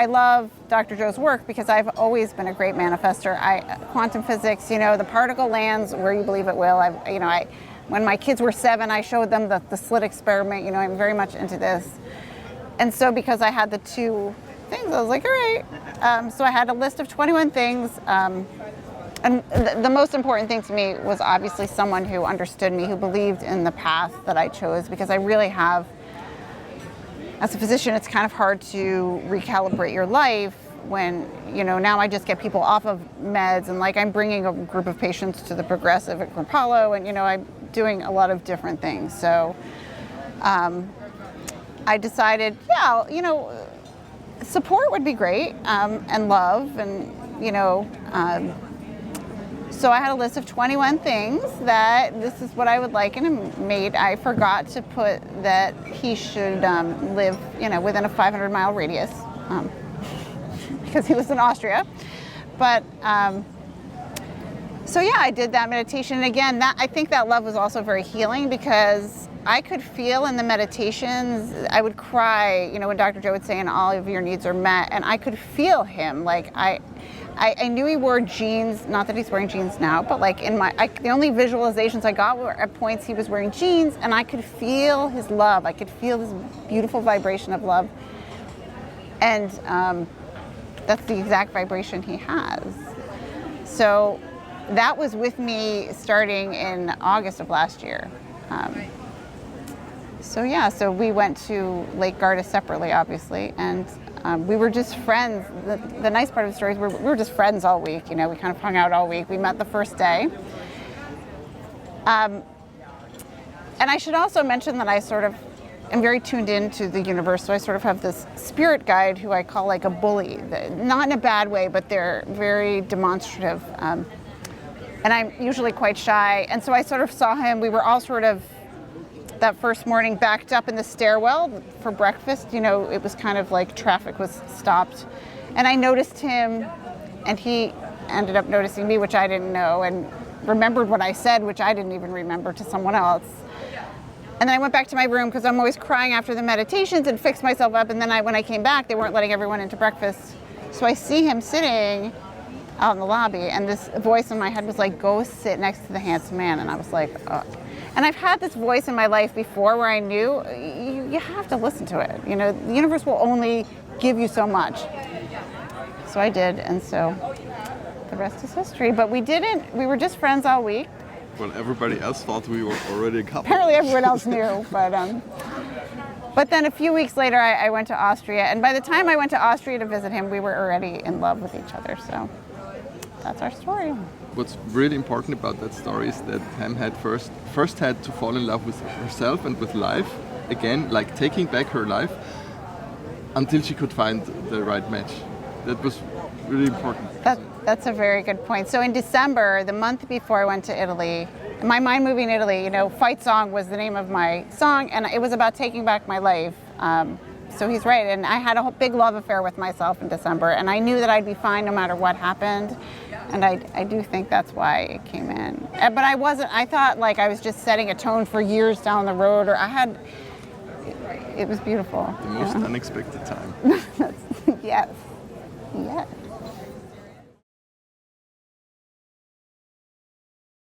I love Dr. Joe's work because I've always been a great manifester. Quantum physics, the particle lands where you believe it will. When my kids were 7, I showed them the slit experiment. I'm very much into this. And so because I had the 2 things, I was like, all right. So I had a list of 21 things. And the most important thing to me was obviously someone who understood me, who believed in the path that I chose, because I really have, as a physician, it's kind of hard to recalibrate your life when, now I just get people off of meds, and like I'm bringing a group of patients to the progressive at Apollo, and, I'm doing a lot of different things. So I decided, support would be great, and love, and, so I had a list of 21 things that this is what I would like in a mate. I forgot to put that he should live, within a 500-mile radius, because he lives in Austria. But so yeah, I did that meditation. And again, I think that love was also very healing, because I could feel in the meditations, I would cry, when Dr. Joe would say, and all of your needs are met, and I could feel him. Like I knew he wore jeans, not that he's wearing jeans now, but like the only visualizations I got were at points he was wearing jeans, and I could feel his love. I could feel this beautiful vibration of love. And that's the exact vibration he has. So that was with me starting in August of last year. So we went to Lake Garda separately, obviously, and we were just friends. The nice part of the story is we were just friends all week. We kind of hung out all week. We met the first day. And I should also mention that I sort of am very tuned into the universe. So I sort of have this spirit guide who I call like a bully, not in a bad way, but they're very demonstrative. And I'm usually quite shy. And so I sort of saw him. We were all sort of, that first morning, backed up in the stairwell for breakfast. It was kind of like traffic was stopped. And I noticed him, and he ended up noticing me, which I didn't know, and remembered what I said, which I didn't even remember, to someone else. And then I went back to my room, because I'm always crying after the meditations, and fixed myself up. And then when I came back, they weren't letting everyone into breakfast. So I see him sitting out in the lobby, and this voice in my head was like, go sit next to the handsome man. And I was like, oh. And I've had this voice in my life before where I knew you have to listen to it. The universe will only give you so much. So I did, and so the rest is history. But we were just friends all week. Well, everybody else thought we were already a couple. Apparently everyone else knew, but then a few weeks later I went to Austria, and by the time I went to Austria to visit him, we were already in love with each other. So that's our story. What's really important about that story is that Pam had first had to fall in love with herself and with life again, like taking back her life, until she could find the right match. That was really important. That's a very good point. So in December, the month before I went to Italy, my mind moving Italy, Fight Song was the name of my song, and it was about taking back my life. So he's right, and I had a big love affair with myself in December, and I knew that I'd be fine no matter what happened. And I do think that's why it came in. But I thought like I was just setting a tone for years down the road, or it was beautiful. The most unexpected time. Yes.